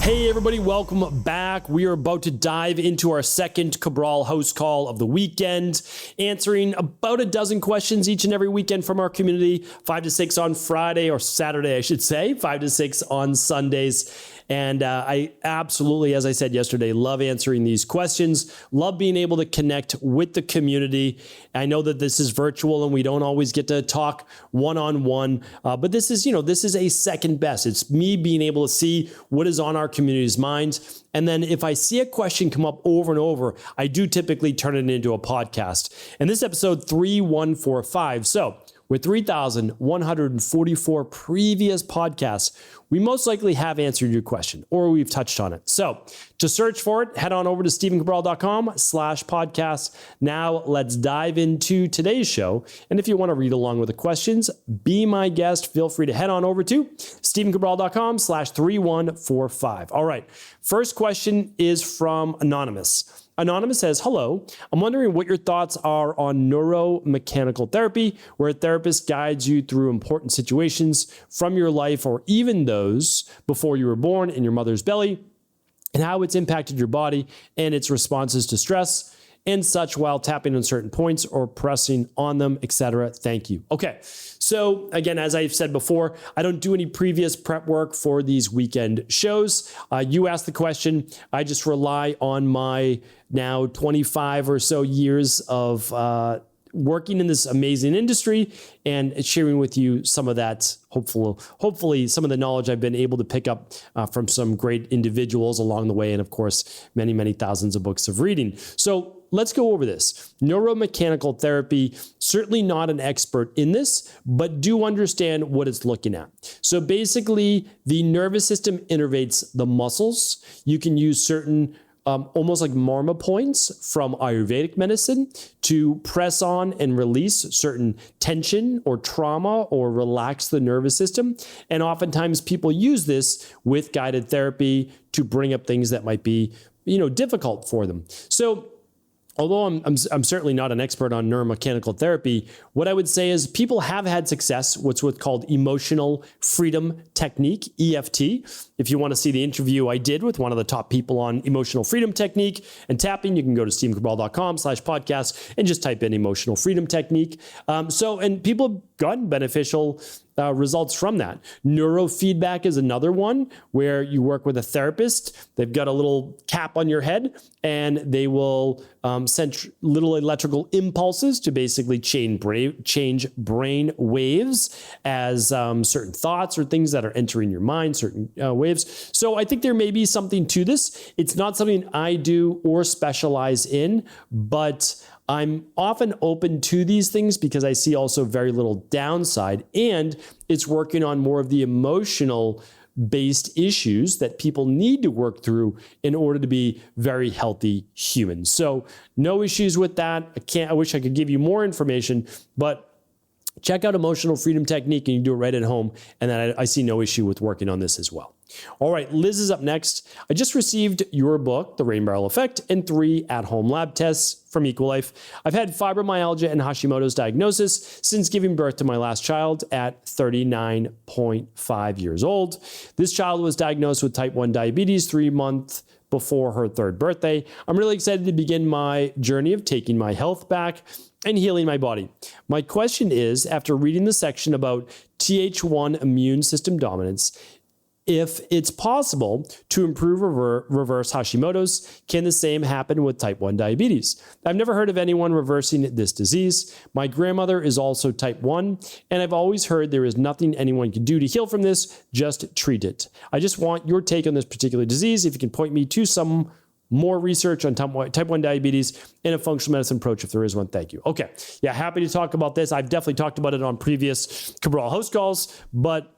Hey everybody, welcome back. We are about to dive into our second Cabral HouseCall of the weekend, answering about a dozen questions each and every weekend from our community, 5 to 6 on Friday or Saturday, I should say, 5 to 6 on Sundays. And I absolutely, as I said yesterday, love answering these questions, love being able to connect with the community. I know that this is virtual and we don't always get to talk one-on-one, but this is a second best. It's me being able to see what is on our community's minds. And then if I see a question come up over and over, I do typically turn it into a podcast. And this is episode 3145. So with 3,144 previous podcasts, we most likely have answered your question or we've touched on it. So to search for it, head on over to stephencabral.com/podcast. Now let's dive into today's show. And if you want to read along with the questions, be my guest. Feel free to head on over to stephencabral.com/3145. All right. First question is from Anonymous. Anonymous says, hello, I'm wondering what your thoughts are on neuromechanical therapy, where a therapist guides you through important situations from your life or even those before you were born in your mother's belly, and how it's impacted your body and its responses to stress and such while tapping on certain points or pressing on them, etc. Thank you. Okay. So again, as I've said before, I don't do any previous prep work for these weekend shows. You asked the question. I just rely on my now 25 or so years of working in this amazing industry and sharing with you some of that, hopefully some of the knowledge I've been able to pick up from some great individuals along the way. And of course, many, many thousands of books of reading. So let's go over this. Neuromechanical therapy, certainly not an expert in this, but do understand what it's looking at. So basically, the nervous system innervates the muscles. You can use certain almost like marma points from Ayurvedic medicine to press on and release certain tension or trauma or relax the nervous system. And oftentimes people use this with guided therapy to bring up things that might be, difficult for them. So although I'm certainly not an expert on neuromechanical therapy, what I would say is people have had success, what's called emotional freedom technique, EFT. If you want to see the interview I did with one of the top people on emotional freedom technique and tapping, you can go to stephencabral.com/podcast and just type in emotional freedom technique. And people have gotten beneficial results from that. Neurofeedback is another one where you work with a therapist. They've got a little cap on your head and they will send little electrical impulses to basically change brain waves as certain thoughts or things that are entering your mind, certain waves. So I think there may be something to this. It's not something I do or specialize in, but I'm often open to these things because I see also very little downside, and it's working on more of the emotional based issues that people need to work through in order to be very healthy humans. So no issues with that. I wish I could give you more information, but check out Emotional Freedom Technique and you can do it right at home. And then I see no issue with working on this as well. All right, Liz is up next. I just received your book, The Rain Barrel Effect, and 3 at-home lab tests from Equalife. I've had fibromyalgia and Hashimoto's diagnosis since giving birth to my last child at 39.5 years old. This child was diagnosed with type 1 diabetes 3 months before her 3rd birthday. I'm really excited to begin my journey of taking my health back and healing my body. My question is, after reading the section about Th1 immune system dominance, if it's possible to improve reverse Hashimoto's, can the same happen with type 1 diabetes? I've never heard of anyone reversing this disease. My grandmother is also type 1, and I've always heard there is nothing anyone can do to heal from this, just treat it. I just want your take on this particular disease. If you can point me to some more research on type 1 diabetes and a functional medicine approach, if there is one, thank you. Okay, yeah, happy to talk about this. I've definitely talked about it on previous Cabral HouseCalls, but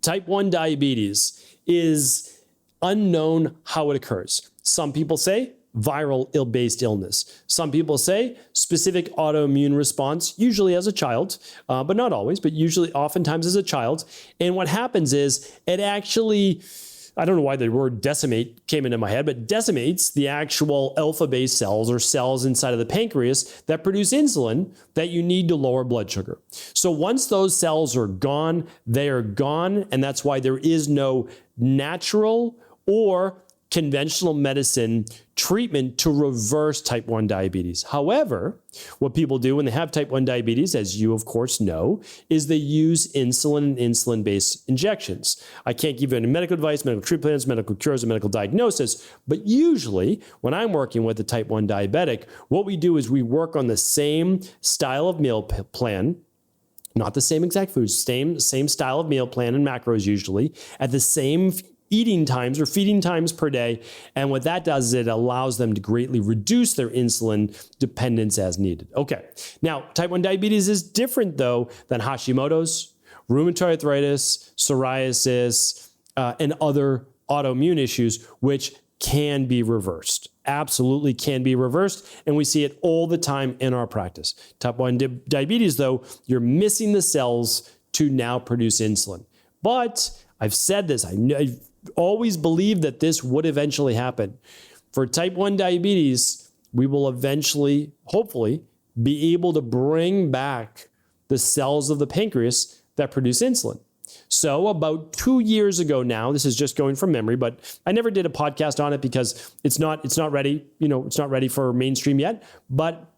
type 1 diabetes is unknown how it occurs. Some people say viral-based illness. Some people say specific autoimmune response, usually as a child, but not always, but usually oftentimes as a child. And what happens is it actually, I don't know why the word decimate came into my head, but decimates the actual alpha-based cells or cells inside of the pancreas that produce insulin that you need to lower blood sugar. So once those cells are gone, they are gone. And that's why there is no natural or conventional medicine treatment to reverse type 1 diabetes. However, what people do when they have type 1 diabetes, as you of course know, is they use insulin and insulin-based injections. I can't give you any medical advice, medical treatment plans, medical cures, or medical diagnosis, but usually when I'm working with a type 1 diabetic, what we do is we work on the same style of meal plan, not the same exact foods, same style of meal plan and macros usually, at the same eating times or feeding times per day. And what that does is it allows them to greatly reduce their insulin dependence as needed. Okay, now type 1 diabetes is different though than Hashimoto's, rheumatoid arthritis, psoriasis, and other autoimmune issues, which can be reversed. Absolutely can be reversed. And we see it all the time in our practice. Type 1 diabetes though, you're missing the cells to now produce insulin. But I've said this, I've always believed that this would eventually happen. For type 1 diabetes, we will eventually, hopefully, be able to bring back the cells of the pancreas that produce insulin. So about 2 years ago now, this is just going from memory, but I never did a podcast on it because it's not ready, it's not ready for mainstream yet. But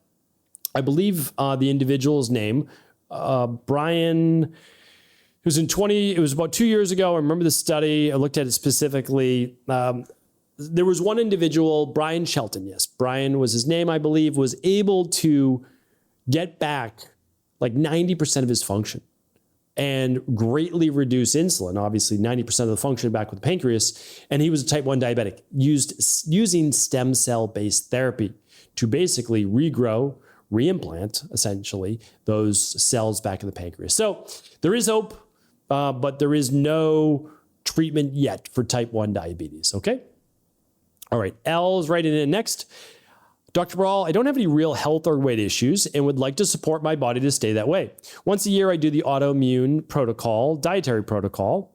I believe the individual's name, Brian. It was about 2 years ago. I remember the study. I looked at it specifically. There was one individual, Brian Shelton, yes, Brian was his name, I believe, was able to get back like 90% of his function and greatly reduce insulin, obviously 90% of the function back with the pancreas. And he was a type 1 diabetic, using stem cell-based therapy to basically regrow, reimplant, essentially, those cells back in the pancreas. So there is hope. But there is no treatment yet for type 1 diabetes, okay? All right, L is writing in next. Dr. Cabral, I don't have any real health or weight issues and would like to support my body to stay that way. Once a year, I do the autoimmune protocol, dietary protocol.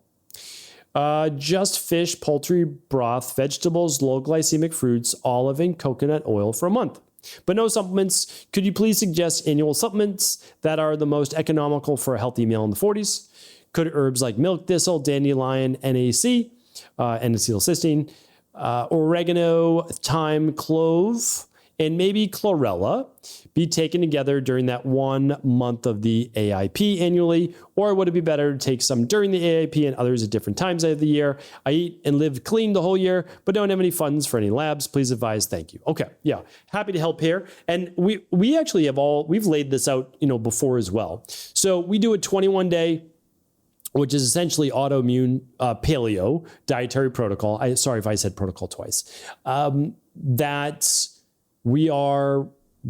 Just fish, poultry, broth, vegetables, low glycemic fruits, olive and coconut oil for a month. But no supplements. Could you please suggest annual supplements that are the most economical for a healthy male in the 40s? Could herbs like milk thistle, dandelion, NAC, N-acetylcysteine, oregano, thyme, clove, and maybe chlorella be taken together during that 1 month of the AIP annually? Or would it be better to take some during the AIP and others at different times of the year? I eat and live clean the whole year, but don't have any funds for any labs. Please advise. Thank you. Okay. Yeah. Happy to help here. And we actually we've laid this out, before as well. So we do a 21-day, which is essentially autoimmune paleo dietary protocol. Sorry if I said protocol twice. That we are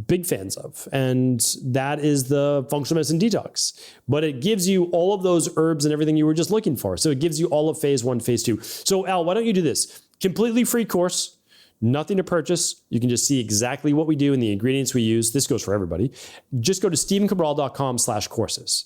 big fans of. And that is the functional medicine detox. But it gives you all of those herbs and everything you were just looking for. So it gives you all of phase 1, phase 2. So Al, why don't you do this? Completely free course, nothing to purchase. You can just see exactly what we do and the ingredients we use. This goes for everybody. Just go to stevencabral.com/courses.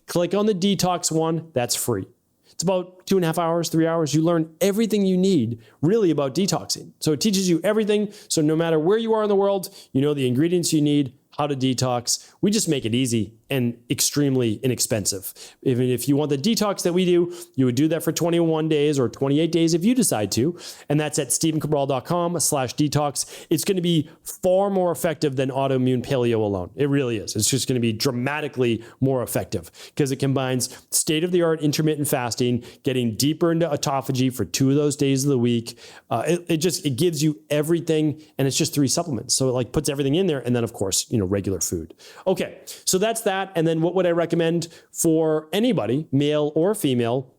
Click on the detox one, that's free. It's about 2.5 hours, 3 hours. You learn everything you need really about detoxing. So it teaches you everything. So no matter where you are in the world, you know the ingredients you need, how to detox. We just make it easy and extremely inexpensive. Even if you want the detox that we do, you would do that for 21 days or 28 days if you decide to. And that's at stevencabral.com/detox. It's going to be far more effective than autoimmune paleo alone. It really is. It's just going to be dramatically more effective because it combines state-of-the-art intermittent fasting, getting deeper into autophagy for 2 of those days of the week. It gives you everything, and it's just 3 supplements. So it puts everything in there, and then of course, regular food. Okay, so that's that. And then what would I recommend for anybody, male or female,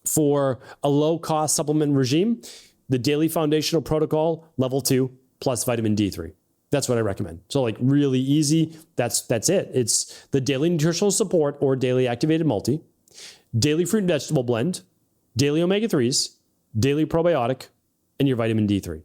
for a low-cost supplement regime? The Daily Foundational Protocol, Level 2, plus vitamin D3. That's what I recommend. So really easy. That's it. It's the Daily Nutritional Support or Daily Activated Multi, Daily Fruit and Vegetable Blend, Daily Omega-3s, Daily Probiotic, and your vitamin D3.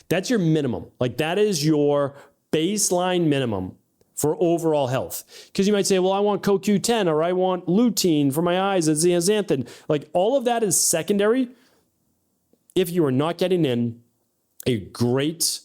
That's your minimum. That is your baseline minimum for overall health. Because you might say, well, I want CoQ10 or I want lutein for my eyes and zeaxanthin. All of that is secondary if you are not getting in a great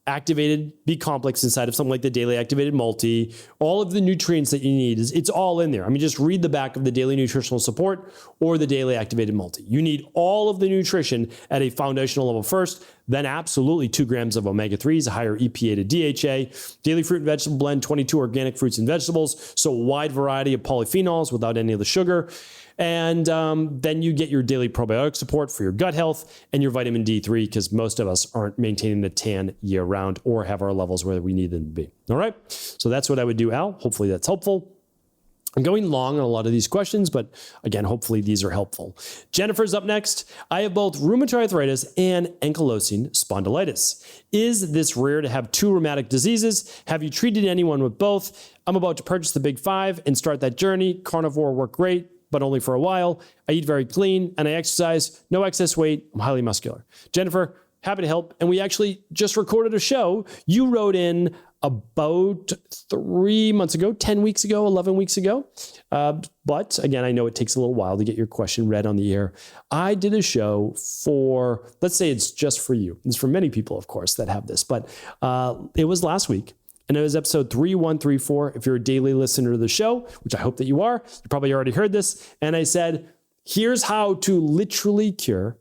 activated B complex inside of something like the daily activated multi, all of the nutrients that you need, it's all in there. I mean, just read the back of the daily nutritional support or the daily activated multi. You need all of the nutrition at a foundational level first, then absolutely 2 grams of omega-3s, a higher EPA to DHA, daily fruit and vegetable blend, 22 organic fruits and vegetables, so a wide variety of polyphenols without any of the sugar. And then you get your daily probiotic support for your gut health and your vitamin D3, because most of us aren't maintaining the tan year round or have our levels where we need them to be. All right. So that's what I would do, Al. Hopefully that's helpful. I'm going long on a lot of these questions, but again, hopefully these are helpful. Jennifer's up next. I have both rheumatoid arthritis and ankylosing spondylitis. Is this rare to have 2 rheumatic diseases? Have you treated anyone with both? I'm about to purchase the big 5 and start that journey. Carnivore worked great, but only for a while. I eat very clean and I exercise, no excess weight. I'm highly muscular. Jennifer, happy to help. And we actually just recorded a show. You wrote in about 3 months ago, 10 weeks ago, 11 weeks ago. But again, I know it takes a little while to get your question read on the air. I did a show for, let's say it's just for you. It's for many people, of course, that have this, but it was last week. And it was episode 3134. If you're a daily listener to the show, which I hope that you are, you probably already heard this. And I said, here's how to literally cure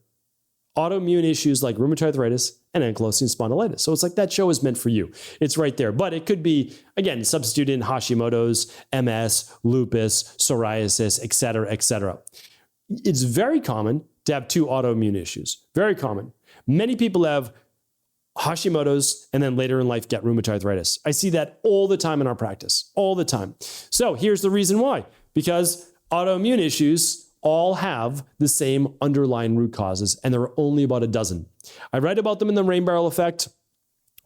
autoimmune issues like rheumatoid arthritis and ankylosing spondylitis. So it's like that show is meant for you. It's right there. But it could be, again, substitute in Hashimoto's, MS, lupus, psoriasis, et cetera, et cetera. It's very common to have 2 autoimmune issues. Very common. Many people have Hashimoto's and then later in life get rheumatoid arthritis. I see that all the time in our practice, all the time. So here's the reason why. Because autoimmune issues all have the same underlying root causes, and there are only about a dozen. I write about them in the rain barrel effect.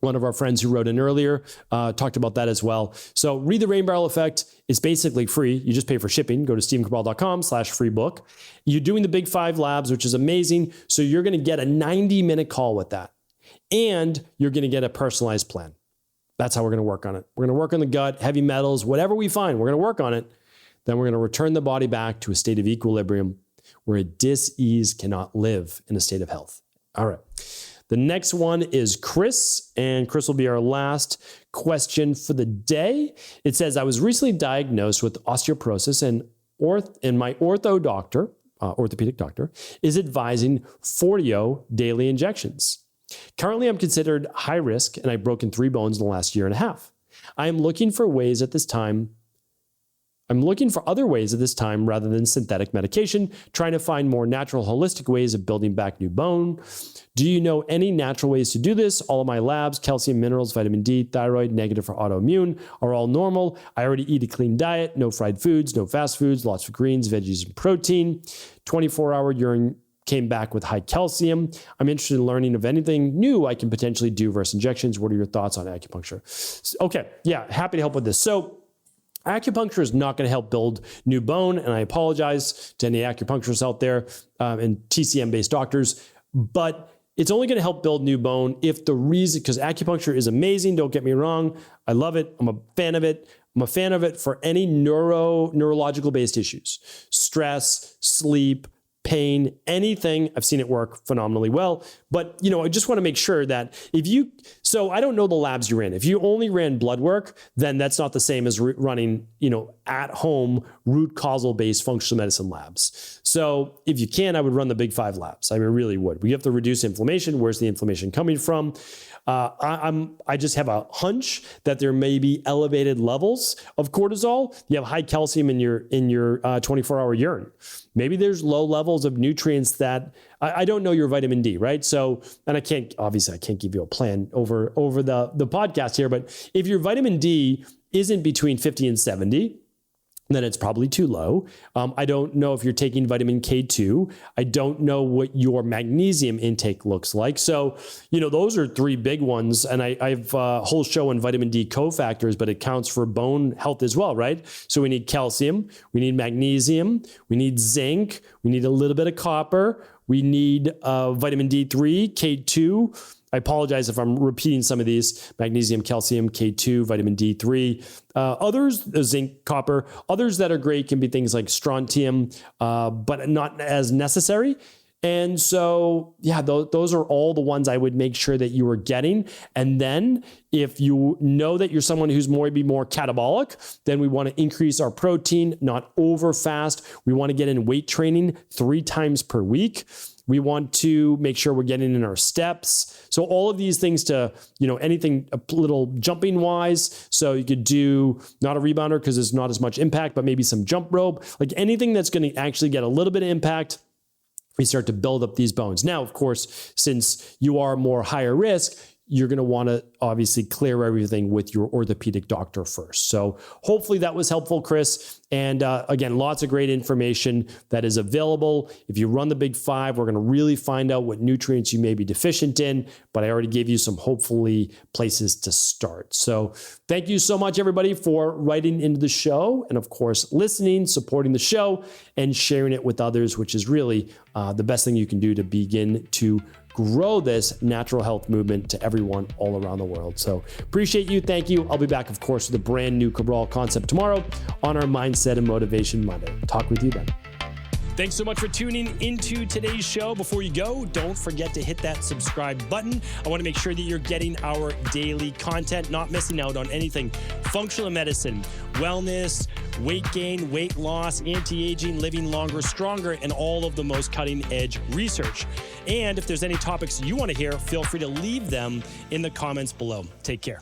One of our friends who wrote in earlier talked about that as well. So read the rain barrel effect. It's basically free. You just pay for shipping. Go to stephencabral.com/free book. You're doing the big 5 labs, which is amazing. So you're going to get a 90-minute call with that. And you're going to get a personalized plan. That's how we're going to work on it. We're going to work on the gut, heavy metals, whatever we find, we're going to work on it. Then we're going to return the body back to a state of equilibrium where a dis-ease cannot live in a state of health. All right. The next one is Chris, and Chris will be our last question for the day. It says, I was recently diagnosed with osteoporosis and my orthopedic doctor, is advising 40 daily injections. Currently, I'm considered high risk and I've broken 3 bones in the last year and a half. I'm looking for other ways at this time rather than synthetic medication, trying to find more natural, holistic ways of building back new bone. Do you know any natural ways to do this? All of my labs, calcium, minerals, vitamin D, thyroid, negative for autoimmune, are all normal. I already eat a clean diet, no fried foods, no fast foods, lots of greens, veggies, and protein. 24-hour urine came back with high calcium. I'm interested in learning of anything new I can potentially do versus injections. What are your thoughts on acupuncture? Okay, yeah, happy to help with this. So acupuncture is not going to help build new bone, and I apologize to any acupuncturists out there and TCM-based doctors, but it's only going to help build new bone if the reason, because acupuncture is amazing, don't get me wrong. I love it. I'm a fan of it. I'm a fan of it for any neurological-based issues, stress, sleep, pain, anything. I've seen it work phenomenally well. But, I just want to make sure that so I don't know the labs you're in. If you only ran blood work, then that's not the same as running, at home root causal based functional medicine labs. So if you can, I would run the big 5 labs. I really would. We have to reduce inflammation. Where's the inflammation coming from? I just have a hunch that there may be elevated levels of cortisol. You have high calcium in your 24-hour urine. Maybe there's low levels of nutrients that I don't know your vitamin D, right? So, and I can't give you a plan over the podcast here, but if your vitamin D isn't between 50 and 70, then it's probably too low. I don't know if you're taking vitamin K2. I don't know what your magnesium intake looks like. So, those are 3 big ones. And I have a whole show on vitamin D cofactors, but it counts for bone health as well, right? So we need calcium, we need magnesium, we need zinc, we need a little bit of copper, we need vitamin D3, K2. I apologize if I'm repeating some of these: magnesium, calcium, K2, vitamin D3, others, zinc, copper. Others that are great can be things like strontium, but not as necessary. And so, yeah, those are all the ones I would make sure that you are getting. And then if you know that you're someone who's maybe more catabolic, then we want to increase our protein, not over fast. We want to get in weight training 3 times per week. We want to make sure we're getting in our steps. So all of these things to, anything a little jumping wise. So you could do not a rebounder because there's not as much impact, but maybe some jump rope, like anything that's going to actually get a little bit of impact. We start to build up these bones. Now, of course, since you are more higher risk, you're going to want to obviously clear everything with your orthopedic doctor first. So hopefully that was helpful, Chris. And again, lots of great information that is available. If you run the Big 5, we're going to really find out what nutrients you may be deficient in, but I already gave you some hopefully places to start. So thank you so much, everybody, for writing into the show and of course, listening, supporting the show and sharing it with others, which is really the best thing you can do to begin to grow this natural health movement to everyone all around the world. So appreciate you. Thank you. I'll be back, of course, with a brand new Cabral concept tomorrow on our Mindset and Motivation Monday. Talk with you then. Thanks so much for tuning into today's show. Before you go, don't forget to hit that subscribe button. I want to make sure that you're getting our daily content, not missing out on anything functional medicine, wellness, weight gain, weight loss, anti-aging, living longer, stronger, and all of the most cutting-edge research. And if there's any topics you want to hear, feel free to leave them in the comments below. Take care.